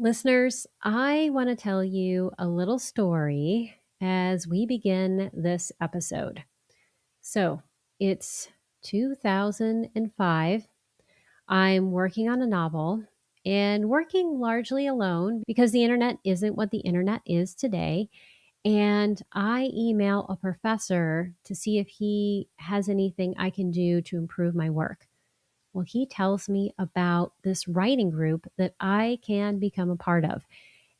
Listeners, I want to tell you a little story as we begin this episode. So, it's 2005. I'm working on a novel and working largely alone because the internet isn't what the internet is today. And I email a professor to see if he has anything I can do to improve my work. Well, he tells me about this writing group that I can become a part of,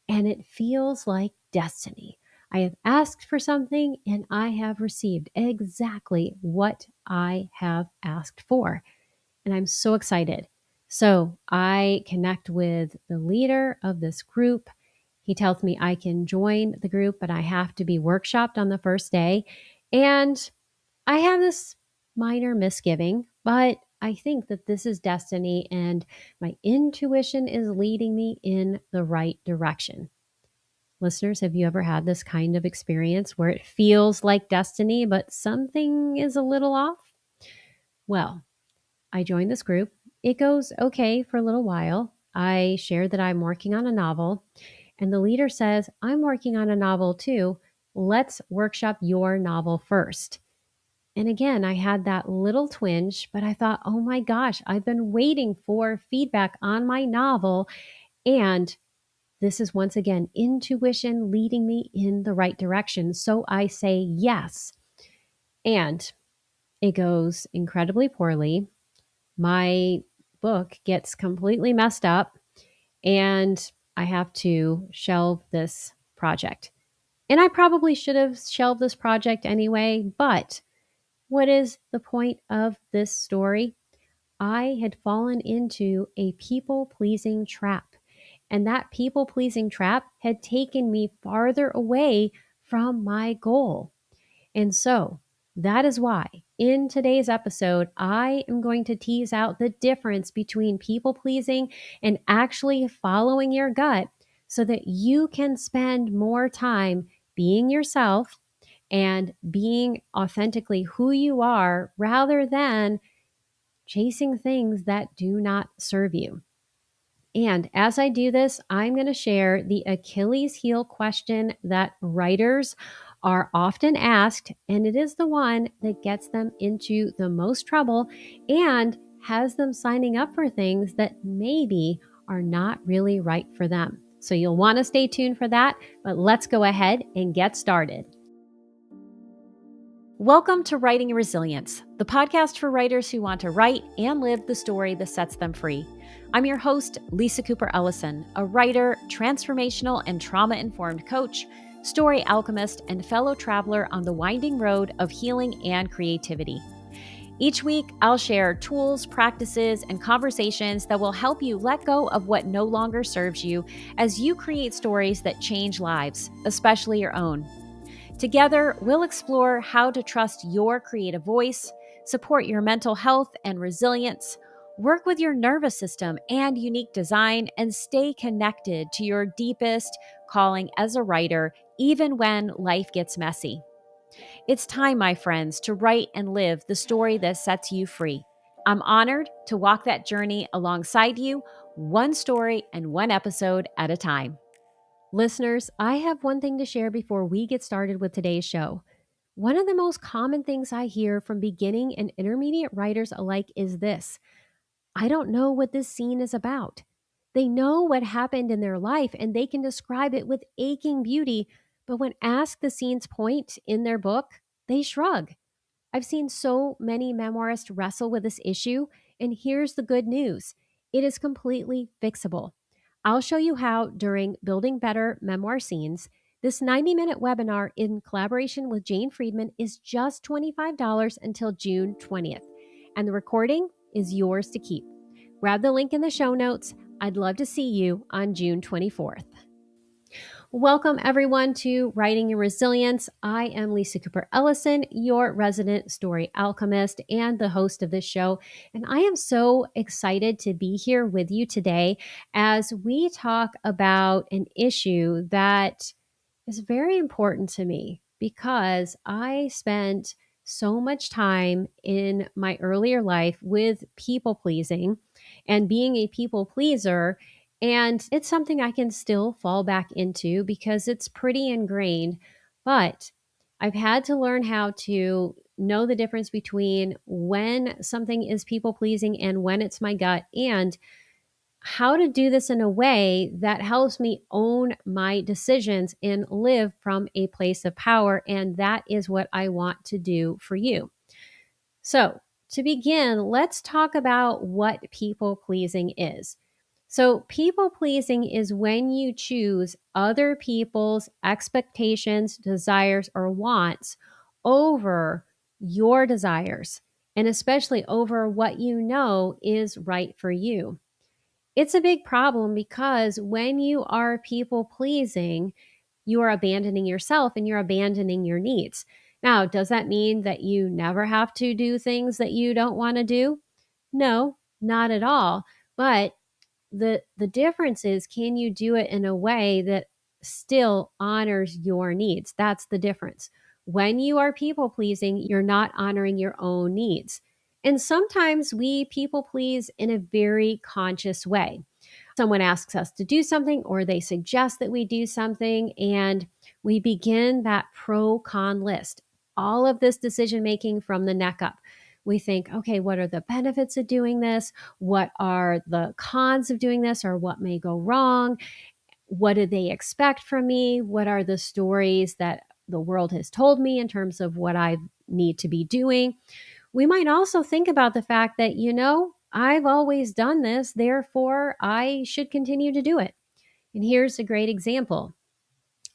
and it feels like destiny. I have asked for something and I have received exactly what I have asked for. And I'm so excited. So I connect with the leader of this group. He tells me I can join the group, but I have to be workshopped on the first day. And I have this minor misgiving, but I think that this is destiny and my intuition is leading me in the right direction. Listeners, have you ever had this kind of experience where it feels like destiny, but something is a little off? Well, I joined this group. It goes okay for a little while. I share that I'm working on a novel, and the leader says, I'm working on a novel too. Let's workshop your novel first. And again, I had that little twinge, but I thought, oh my gosh, I've been waiting for feedback on my novel. And this is once again intuition leading me in the right direction. So I say yes. And it goes incredibly poorly. My book gets completely messed up, and I have to shelve this project. And I probably should have shelved this project anyway, but what is the point of this story? I had fallen into a people pleasing trap. And that people pleasing trap had taken me farther away from my goal. And so that is why in today's episode, I am going to tease out the difference between people pleasing and actually following your gut so that you can spend more time being yourself and being authentically who you are rather than chasing things that do not serve you. And as I do this, I'm going to share the Achilles heel question that writers are often asked, and it is the one that gets them into the most trouble and has them signing up for things that maybe are not really right for them. So you'll want to stay tuned for that, but let's go ahead and get started. Welcome to Writing Resilience, the podcast for writers who want to write and live the story that sets them free. I'm your host, Lisa Cooper Ellison, a writer, transformational and trauma-informed coach, story alchemist, and fellow traveler on the winding road of healing and creativity. Each week, I'll share tools, practices, and conversations that will help you let go of what no longer serves you as you create stories that change lives, especially your own. Together, we'll explore how to trust your creative voice, support your mental health and resilience, work with your nervous system and unique design, and stay connected to your deepest calling as a writer, even when life gets messy. It's time, my friends, to write and live the story that sets you free. I'm honored to walk that journey alongside you, one story and one episode at a time. Listeners, I have one thing to share before we get started with today's show. One of the most common things I hear from beginning and intermediate writers alike is this: I don't know what this scene is about. They know what happened in their life and they can describe it with aching beauty, but when asked the scene's point in their book, they shrug. I've seen so many memoirists wrestle with this issue, and here's the good news: it is completely fixable. I'll show you how during Building Better Memoir Scenes. This 90-minute webinar in collaboration with Jane Friedman is just $25 until June 20th, and the recording is yours to keep. Grab the link in the show notes. I'd love to see you on June 24th. Welcome, everyone, to Writing and Resilience. I am Lisa Cooper Ellison, your resident story alchemist and the host of this show. And I am so excited to be here with you today as we talk about an issue that is very important to me because I spent so much time in my earlier life with people pleasing and being a people pleaser. And it's something I can still fall back into because it's pretty ingrained. But I've had to learn how to know the difference between when something is people pleasing and when it's my gut, and how to do this in a way that helps me own my decisions and live from a place of power. And that is what I want to do for you. So, to begin, let's talk about what people pleasing is. So, people pleasing is when you choose other people's expectations, desires, or wants over your desires, and especially over what you know is right for you. It's a big problem because when you are people pleasing, you are abandoning yourself and you're abandoning your needs. Now, does that mean that you never have to do things that you don't want to do? No, not at all. But the difference is, can you do it in a way that still honors your needs? That's the difference. When you are people pleasing, you're not honoring your own needs. And sometimes we people please in a very conscious way. Someone asks us to do something or they suggest that we do something, and we begin that pro con list. All of this decision making from the neck up. We think, okay, what are the benefits of doing this? What are the cons of doing this, or what may go wrong? What do they expect from me? What are the stories that the world has told me in terms of what I need to be doing? We might also think about the fact that, I've always done this, therefore I should continue to do it. And here's a great example.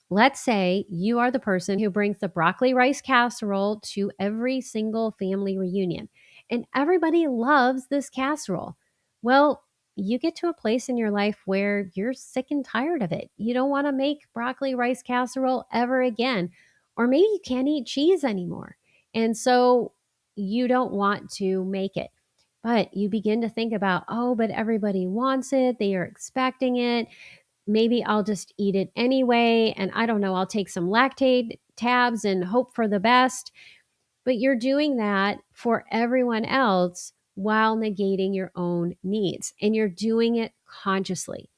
Let's say you are the person who brings the broccoli rice casserole to every single family reunion, and everybody loves this casserole. Well, you get to a place in your life where you're sick and tired of it. You don't want to make broccoli rice casserole ever again. Or maybe you can't eat cheese anymore. And so you don't want to make it. But you begin to think about, oh, but everybody wants it. They are expecting it. Maybe I'll just eat it anyway. And I don't know, I'll take some lactate tabs and hope for the best. But you're doing that for everyone else while negating your own needs. And you're doing it consciously.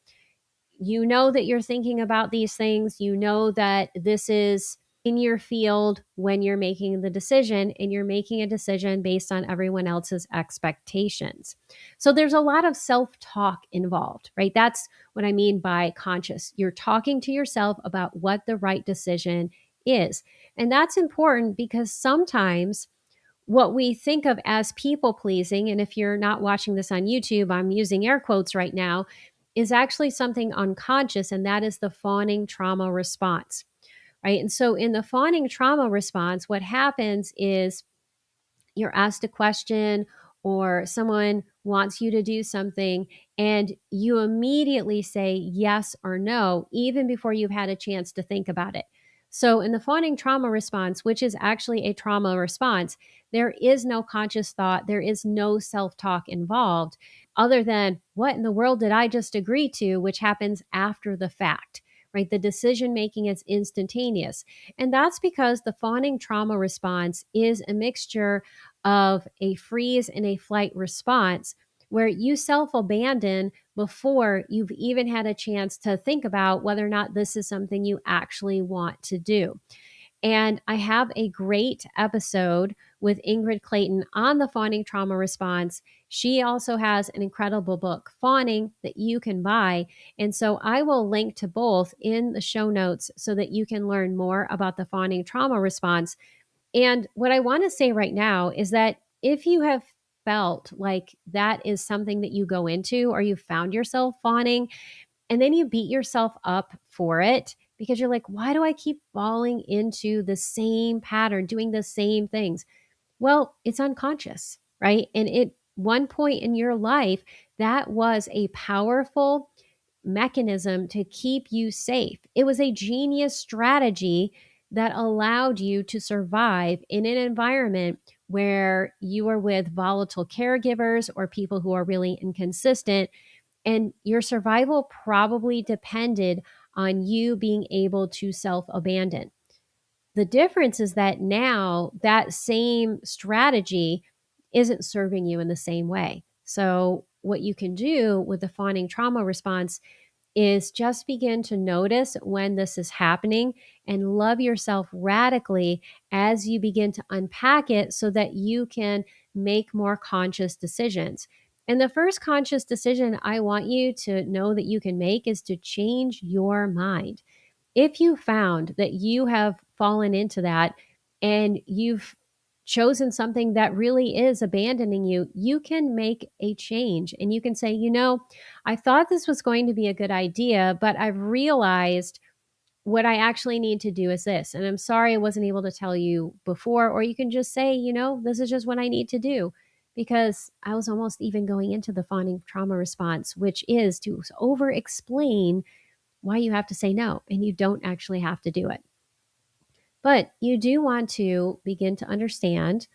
You know that you're thinking about these things. You know that this is in your field when you're making the decision, and you're making a decision based on everyone else's expectations. So there's a lot of self talk involved, right? That's what I mean by conscious. You're talking to yourself about what the right decision is. And that's important because sometimes what we think of as people pleasing, and if you're not watching this on YouTube, I'm using air quotes right now, is actually something unconscious, and that is the fawning trauma response, right? And so in the fawning trauma response, what happens is you're asked a question or someone wants you to do something, and you immediately say yes or no, even before you've had a chance to think about it. So, in the fawning trauma response, which is actually a trauma response, there is no conscious thought, there is no self talk involved, other than what in the world did I just agree to, which happens after the fact, right? The decision making is instantaneous. And that's because the fawning trauma response is a mixture of a freeze and a flight response where you self abandon before you've even had a chance to think about whether or not this is something you actually want to do. And I have a great episode with Ingrid Clayton on the fawning trauma response. She also has an incredible book, Fawning, that you can buy. And so I will link to both in the show notes so that you can learn more about the fawning trauma response. And what I want to say right now is that if you have felt like that is something that you go into, or you found yourself fawning and then you beat yourself up for it because you're like, why do I keep falling into the same pattern, doing the same things? Well, it's unconscious, right? And at one point in your life, that was a powerful mechanism to keep you safe. It was a genius strategy that allowed you to survive in an environment where you are with volatile caregivers or people who are really inconsistent. And your survival probably depended on you being able to self abandon. The difference is that now that same strategy isn't serving you in the same way. So what you can do with the fawning trauma response is just begin to notice when this is happening and love yourself radically as you begin to unpack it so that you can make more conscious decisions. And the first conscious decision I want you to know that you can make is to change your mind. If you found that you have fallen into that and you've chosen something that really is abandoning you, you can make a change and you can say, I thought this was going to be a good idea, but I've realized what I actually need to do is this. And I'm sorry I wasn't able to tell you before. Or you can just say, this is just what I need to do. Because I was almost even going into the fawning trauma response, which is to over explain why you have to say no, and you don't actually have to do it. But you do want to begin to understand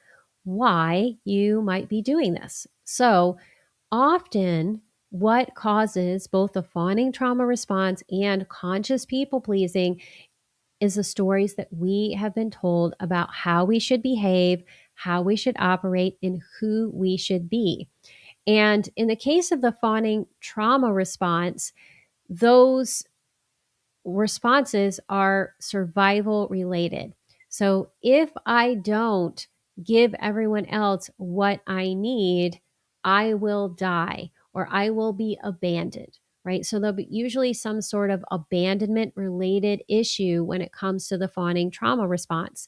why you might be doing this. So often, what causes both the fawning trauma response and conscious people pleasing is the stories that we have been told about how we should behave, how we should operate, and who we should be. And in the case of the fawning trauma response, those responses are survival related. So if I don't give everyone else what I need, I will die or I will be abandoned, right? So there'll be usually some sort of abandonment related issue when it comes to the fawning trauma response.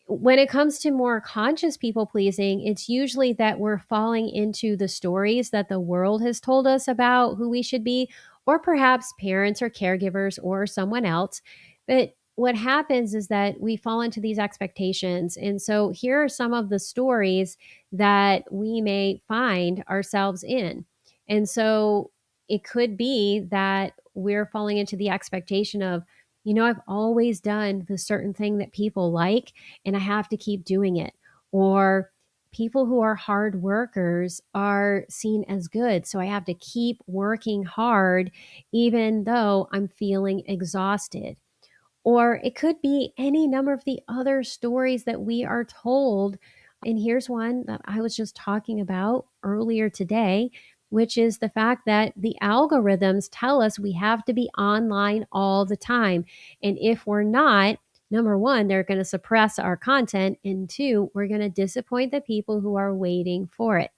When it comes to more conscious people pleasing, it's usually that we're falling into the stories that the world has told us about who we should be, or perhaps parents or caregivers or someone else. But what happens is that we fall into these expectations. And so here are some of the stories that we may find ourselves in. And so it could be that we're falling into the expectation of, I've always done the certain thing that people like and I have to keep doing it. Or people who are hard workers are seen as good. So I have to keep working hard, even though I'm feeling exhausted. Or it could be any number of the other stories that we are told. And here's one that I was just talking about earlier today, which is the fact that the algorithms tell us we have to be online all the time. And if we're not, number one, they're going to suppress our content. And two, we're going to disappoint the people who are waiting for it.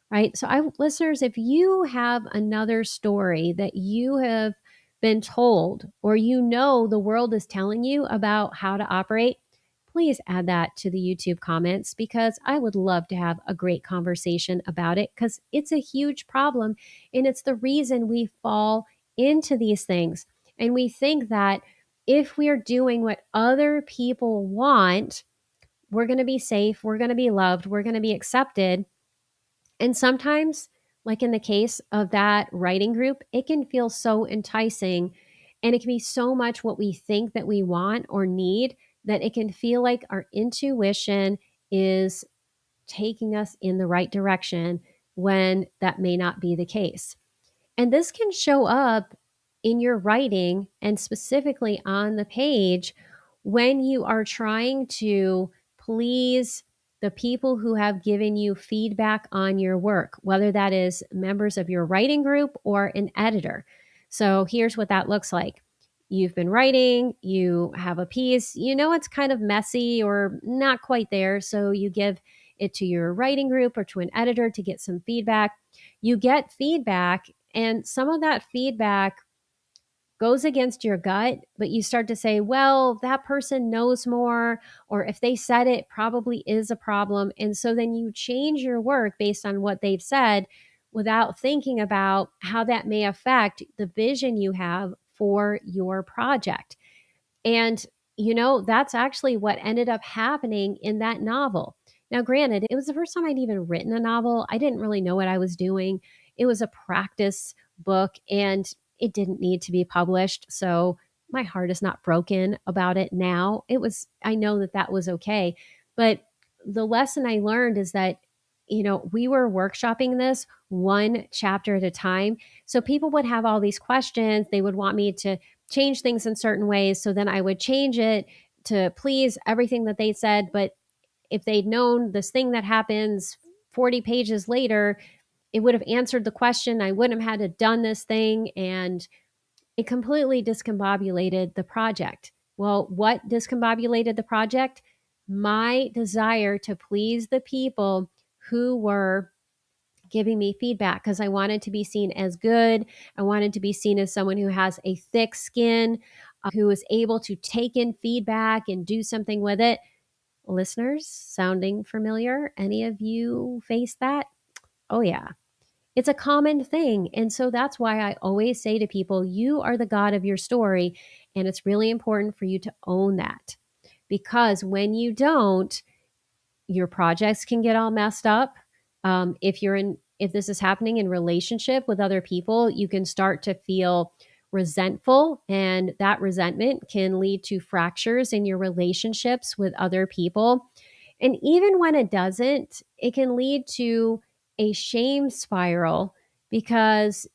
Right. So, listeners, if you have another story that you have been told or the world is telling you about how to operate, please add that to the YouTube comments because I would love to have a great conversation about it because it's a huge problem and it's the reason we fall into these things. And we think that if we are doing what other people want, we're going to be safe, we're going to be loved, we're going to be accepted. And sometimes, like in the case of that writing group, it can feel so enticing and it can be so much what we think that we want or need that it can feel like our intuition is taking us in the right direction when that may not be the case. And this can show up in your writing and specifically on the page when you are trying to please the people who have given you feedback on your work, whether that is members of your writing group or an editor. So here's what that looks like. You've been writing, you have a piece, it's kind of messy or not quite there. So you give it to your writing group or to an editor to get some feedback. You get feedback, and some of that feedback goes against your gut, but you start to say, well, that person knows more, or if they said it, probably is a problem. And so then you change your work based on what they've said without thinking about how that may affect the vision you have for your project. And, that's actually what ended up happening in that novel. Now, granted, it was the first time I'd even written a novel. I didn't really know what I was doing. It was a practice book and it didn't need to be published. So my heart is not broken about it now. I know that that was okay. But the lesson I learned is that, we were workshopping this one chapter at a time. So people would have all these questions. They would want me to change things in certain ways. So then I would change it to please everything that they said. But if they'd known this thing that happens 40 pages later, it would have answered the question. I wouldn't have had to done this thing. And it completely discombobulated the project. Well, what discombobulated the project? My desire to please the people who were giving me feedback, because I wanted to be seen as good. I wanted to be seen as someone who has a thick skin, who is able to take in feedback and do something with it. Listeners, sounding familiar? Any of you face that? Oh, yeah. It's a common thing. And so that's why I always say to people, you are the God of your story. And it's really important for you to own that. Because when you don't, your projects can get all messed up. If this is happening in relationship with other people, you can start to feel resentful, and that resentment can lead to fractures in your relationships with other people. And even when it doesn't, it can lead to a shame spiral, because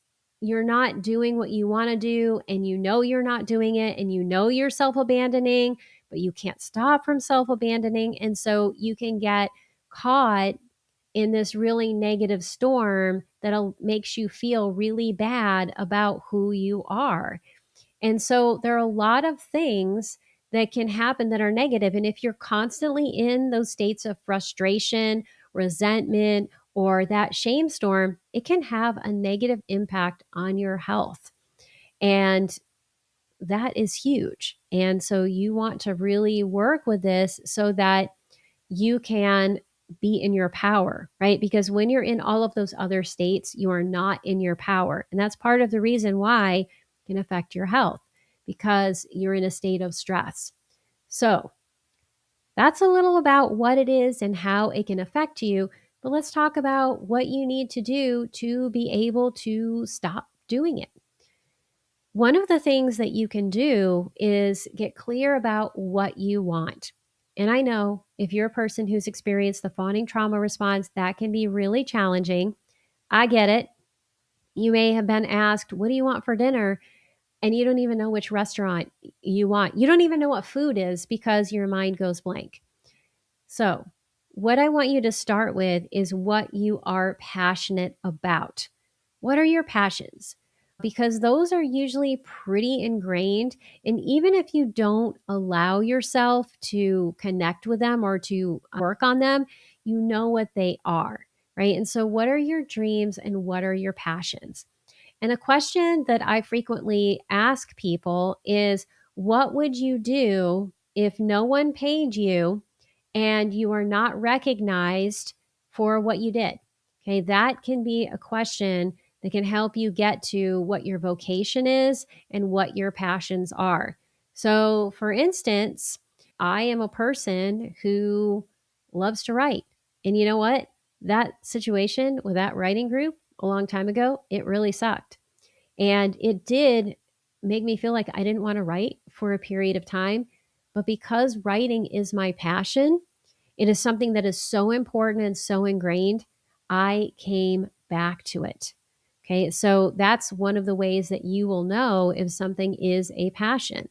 you're not doing what you want to do, and you know you're not doing it, and you know you're self abandoning, but you can't stop from self abandoning. And so you can get caught in this really negative storm that makes you feel really bad about who you are. And so there are a lot of things that can happen that are negative. And if you're constantly in those states of frustration, resentment, or that shame storm, it can have a negative impact on your health. And that is huge. And so you want to really work with this so that you can be in your power, right? Because when you're in all of those other states, you are not in your power. And that's part of the reason why it can affect your health, because you're in a state of stress. So that's a little about what it is and how it can affect you. But let's talk about what you need to do to be able to stop doing it. One of the things that you can do is get clear about what you want. And I know if you're a person who's experienced the fawning trauma response, that can be really challenging. I get it. You may have been asked, what do you want for dinner? And you don't even know which restaurant you want. You don't even know what food is because your mind goes blank. So, what I want you to start with is what you are passionate about. What are your passions? Because those are usually pretty ingrained. And even if you don't allow yourself to connect with them or to work on them, you know what they are, right? And so, what are your dreams and what are your passions? And a question that I frequently ask people is, what would you do if no one paid you and you are not recognized for what you did? Okay, that can be a question that can help you get to what your vocation is and what your passions are. So, for instance, I am a person who loves to write. And you know what? That situation with that writing group a long time ago, it really sucked. And it did make me feel like I didn't want to write for a period of time. But because writing is my passion, it is something that is so important and so ingrained, I came back to it. Okay, so that's one of the ways that you will know if something is a passion.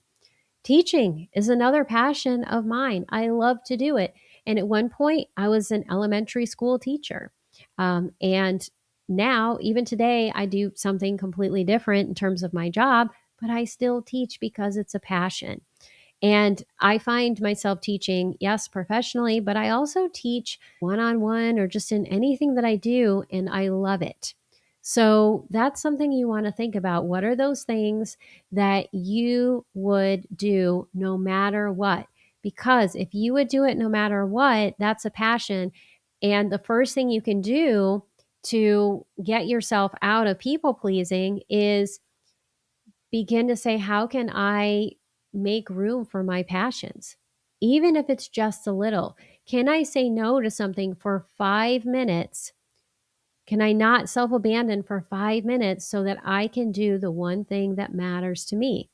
Teaching is another passion of mine. I love to do it. And at one point, I was an elementary school teacher. And now, even today, I do something completely different in terms of my job, but I still teach because it's a passion. And I find myself teaching, yes, professionally, but I also teach one on one or just in anything that I do, and I love it. So that's something you want to think about. What are those things that you would do no matter what? Because if you would do it no matter what, that's a passion. And the first thing you can do to get yourself out of people pleasing is begin to say, how can I make room for my passions? Even if it's just a little. Can I say no to something for 5 minutes? Can I not self abandon for 5 minutes so that I can do the one thing that matters to me?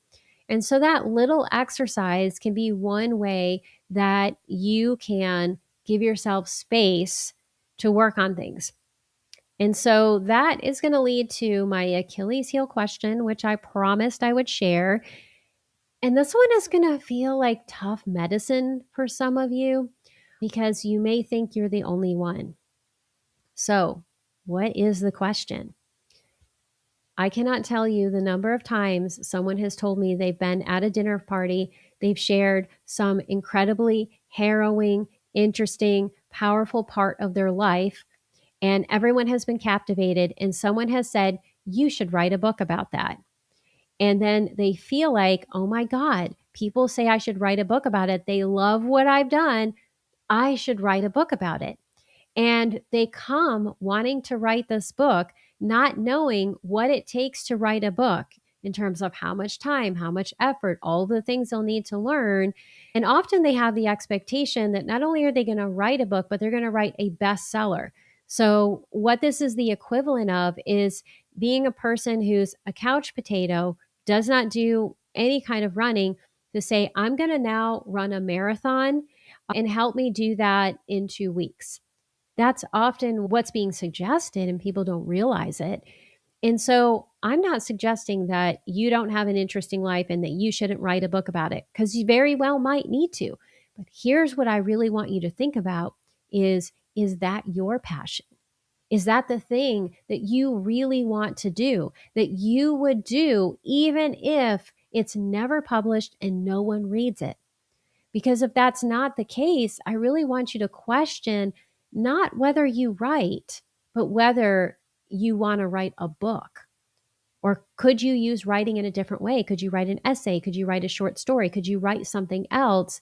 And so that little exercise can be one way that you can give yourself space to work on things. And so that is going to lead to my Achilles heel question, which I promised I would share. And this one is going to feel like tough medicine for some of you because you may think you're the only one. So, what is the question? I cannot tell you the number of times someone has told me they've been at a dinner party, they've shared some incredibly harrowing, interesting, powerful part of their life, and everyone has been captivated, and someone has said, "You should write a book about that." And then they feel like, "Oh my God, people say I should write a book about it. They love what I've done. I should write a book about it." And they come wanting to write this book, not knowing what it takes to write a book in terms of how much time, how much effort, all the things they'll need to learn. And often they have the expectation that not only are they going to write a book, but they're going to write a bestseller. So, what this is the equivalent of is being a person who's a couch potato, does not do any kind of running, to say, "I'm going to now run a marathon and help me do that in 2 weeks." That's often what's being suggested, and people don't realize it. And so I'm not suggesting that you don't have an interesting life and that you shouldn't write a book about it, because you very well might need to. But here's what I really want you to think about is that your passion? Is that the thing that you really want to do, that you would do even if it's never published and no one reads it? Because if that's not the case, I really want you to question not whether you write, but whether you want to write a book. Or could you use writing in a different way? Could you write an essay? Could you write a short story? Could you write something else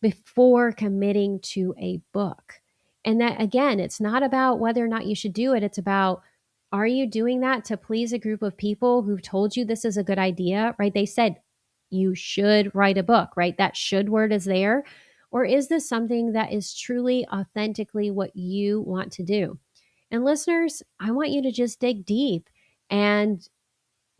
before committing to a book? And that, again, it's not about whether or not you should do it. It's about, are you doing that to please a group of people who've told you this is a good idea, right? They said you should write a book, right? That should word is there. Or is this something that is truly, authentically what you want to do? And listeners, I want you to just dig deep and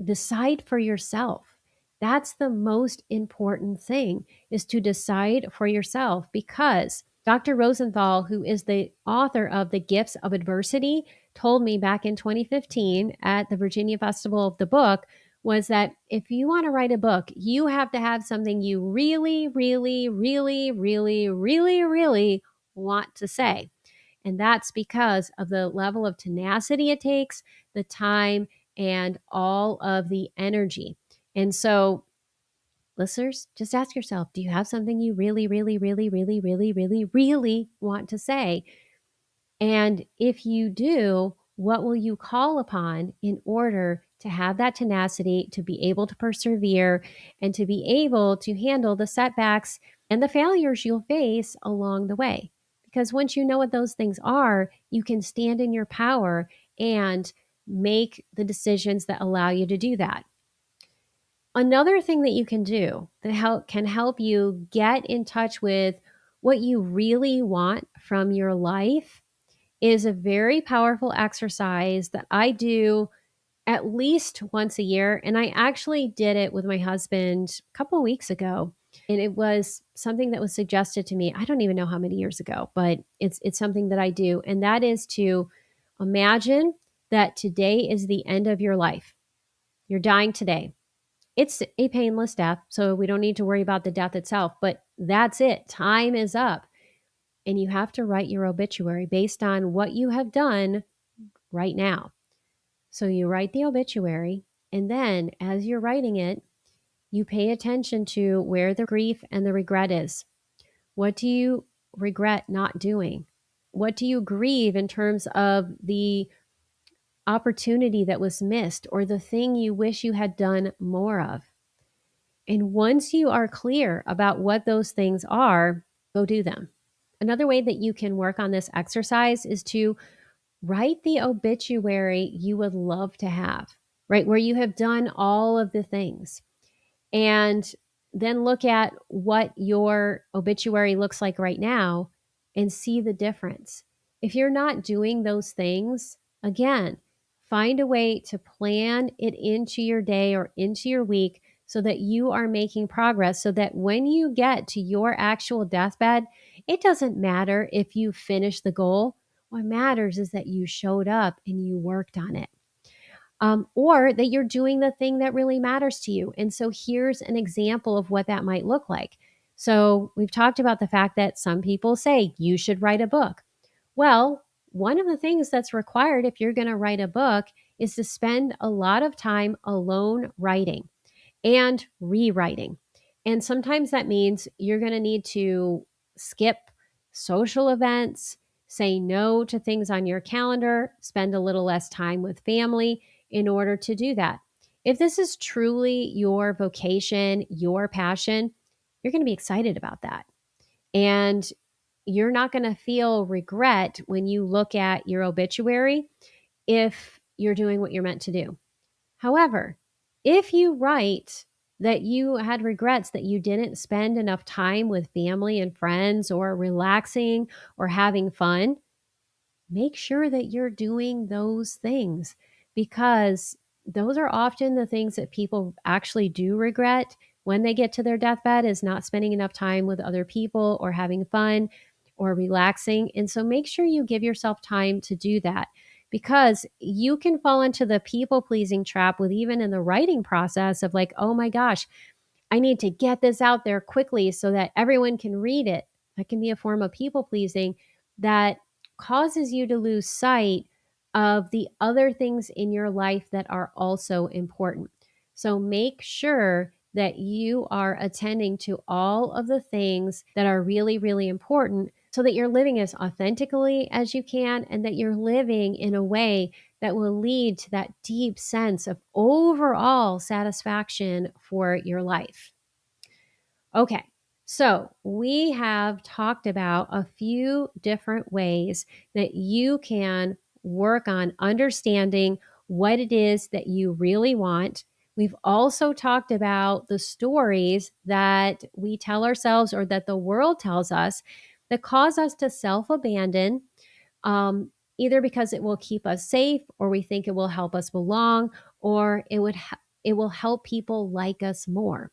decide for yourself. That's the most important thing, is to decide for yourself, because Dr. Rosenthal, who is the author of The Gifts of Adversity, told me back in 2015 at the Virginia Festival of the Book, was that if you want to write a book, you have to have something you really, really, really, really, really, really want to say. And that's because of the level of tenacity it takes, the time, and all of the energy. And so, listeners, just ask yourself, do you have something you really, really, really, really, really, really, really want to say? And if you do, what will you call upon in order to have that tenacity, to be able to persevere, and to be able to handle the setbacks and the failures you'll face along the way? Because once you know what those things are, you can stand in your power and make the decisions that allow you to do that. Another thing that you can do that can help you get in touch with what you really want from your life is a very powerful exercise that I do at least once a year. And I actually did it with my husband a couple of weeks ago. And it was something that was suggested to me, I don't even know how many years ago, but it's something that I do. And that is to imagine that today is the end of your life. You're dying today. It's a painless death, so we don't need to worry about the death itself, but that's it. Time is up. And you have to write your obituary based on what you have done right now. So you write the obituary, and then as you're writing it, you pay attention to where the grief and the regret is. What do you regret not doing? What do you grieve in terms of the opportunity that was missed or the thing you wish you had done more of? And once you are clear about what those things are, go do them. Another way that you can work on this exercise is to write the obituary you would love to have, right? Where you have done all of the things. And then look at what your obituary looks like right now and see the difference. If you're not doing those things, again, find a way to plan it into your day or into your week so that you are making progress, so that when you get to your actual deathbed, it doesn't matter if you finish the goal. What matters is that you showed up and you worked on it. Or that you're doing the thing that really matters to you. And so here's an example of what that might look like. So we've talked about the fact that some people say you should write a book. Well, one of the things that's required if you're going to write a book is to spend a lot of time alone writing and rewriting. And sometimes that means you're going to need to skip social events, say no to things on your calendar, spend a little less time with family in order to do that. If this is truly your vocation, your passion, you're going to be excited about that. And you're not going to feel regret when you look at your obituary if you're doing what you're meant to do. However, if you write that you had regrets that you didn't spend enough time with family and friends or relaxing or having fun, make sure that you're doing those things, because those are often the things that people actually do regret when they get to their deathbed, is not spending enough time with other people or having fun or relaxing. And so make sure you give yourself time to do that, because you can fall into the people pleasing trap with even in the writing process of like, oh my gosh, I need to get this out there quickly so that everyone can read it. That can be a form of people pleasing that causes you to lose sight of the other things in your life that are also important. So make sure that you are attending to all of the things that are really, really important so that you're living as authentically as you can, and that you're living in a way that will lead to that deep sense of overall satisfaction for your life. Okay, so we have talked about a few different ways that you can work on understanding what it is that you really want. We've also talked about the stories that we tell ourselves or that the world tells us that cause us to self abandon, either because it will keep us safe, or we think it will help us belong, or it will help people like us more.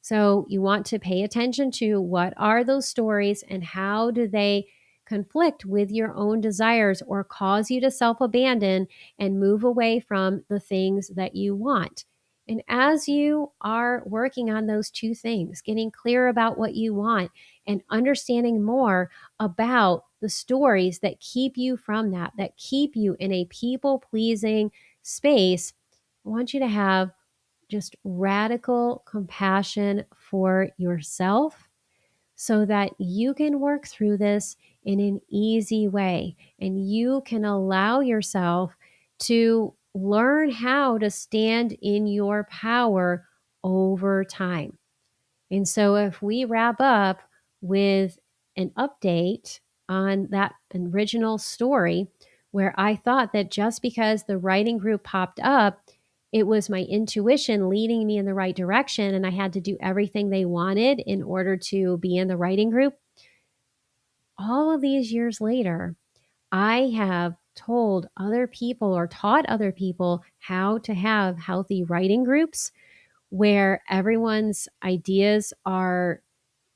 So you want to pay attention to what are those stories and how do they conflict with your own desires or cause you to self abandon and move away from the things that you want. And as you are working on those two things, getting clear about what you want and understanding more about the stories that keep you from that, that keep you in a people pleasing space, I want you to have just radical compassion for yourself so that you can work through this in an easy way and you can allow yourself to learn how to stand in your power over time. And so, if we wrap up with an update on that original story, where I thought that just because the writing group popped up, it was my intuition leading me in the right direction, and I had to do everything they wanted in order to be in the writing group. All of these years later, I have told other people or taught other people how to have healthy writing groups where everyone's ideas are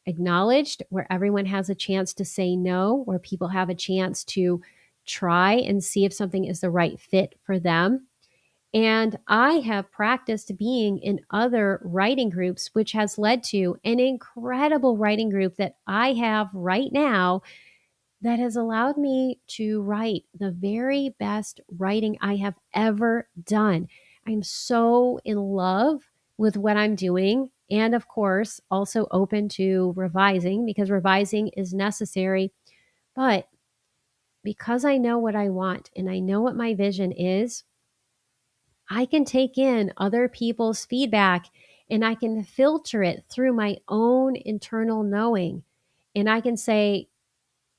acknowledged, where everyone has a chance to say no, where people have a chance to try and see if something is the right fit for them. And I have practiced being in other writing groups, which has led to an incredible writing group that I have right now that has allowed me to write the very best writing I have ever done. I'm so in love with what I'm doing. And of course, also open to revising because revising is necessary. But because I know what I want and I know what my vision is, I can take in other people's feedback and I can filter it through my own internal knowing. And I can say,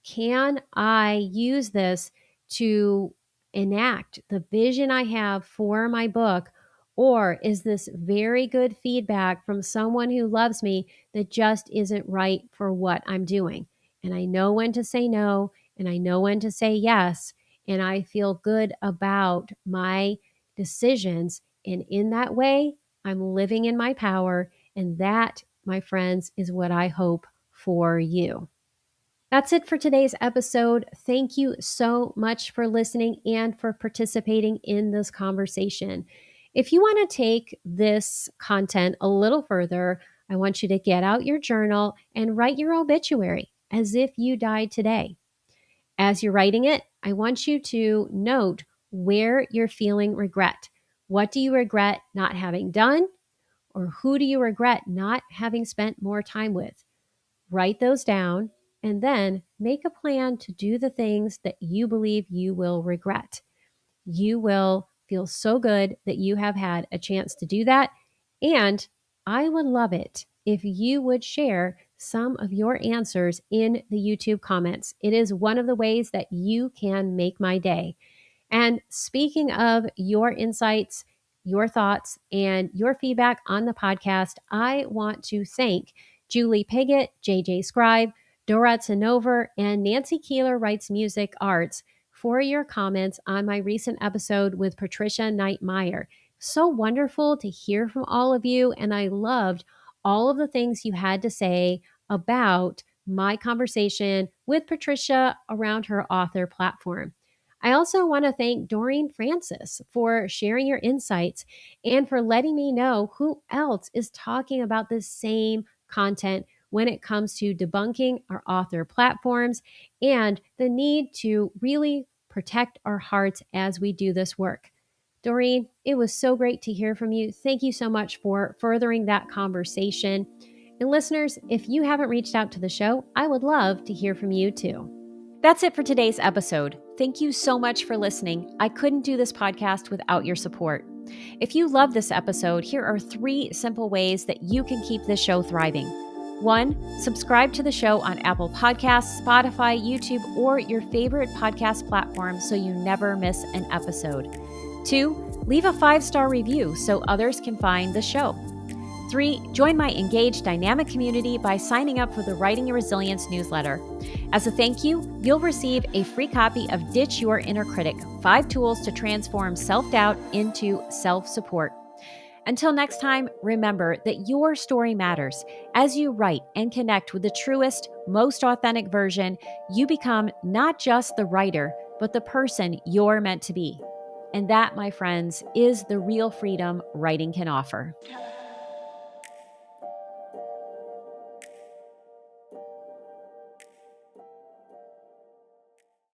can I use this to enact the vision I have for my book? Or is this very good feedback from someone who loves me that just isn't right for what I'm doing? And I know when to say no, and I know when to say yes, and I feel good about my decisions. And in that way, I'm living in my power. And that, my friends, is what I hope for you. That's it for today's episode. Thank you so much for listening and for participating in this conversation. If you want to take this content a little further, I want you to get out your journal and write your obituary as if you died today. As you're writing it, I want you to note where you're feeling regret. What do you regret not having done? Or who do you regret not having spent more time with? Write those down and then make a plan to do the things that you believe you will regret. You will feel so good that you have had a chance to do that. And I would love it if you would share some of your answers in the YouTube comments. It is one of the ways that you can make my day. And speaking of your insights, your thoughts, and your feedback on the podcast, I want to thank Julie Piggott, JJ Scribe, Dora Tanover, and Nancy Keeler Writes Music Arts for your comments on my recent episode with Patricia Knight Meyer. So wonderful to hear from all of you, and I loved all of the things you had to say about my conversation with Patricia around her author platform. I also want to thank Doreen Francis for sharing your insights and for letting me know who else is talking about the same content when it comes to debunking our author platforms and the need to really protect our hearts as we do this work. Doreen, it was so great to hear from you. Thank you so much for furthering that conversation. And listeners, if you haven't reached out to the show, I would love to hear from you too. That's it for today's episode. Thank you so much for listening. I couldn't do this podcast without your support. If you love this episode, here are 3 simple ways that you can keep this show thriving. 1, subscribe to the show on Apple Podcasts, Spotify, YouTube, or your favorite podcast platform so you never miss an episode. 2, leave a 5-star review so others can find the show. 3, join my engaged dynamic community by signing up for the Writing Your Resilience newsletter. As a thank you, you'll receive a free copy of Ditch Your Inner Critic, 5 Tools to Transform Self-Doubt into Self-Support. Until next time, remember that your story matters. As you write and connect with the truest, most authentic version, you become not just the writer, but the person you're meant to be. And that, my friends, is the real freedom writing can offer.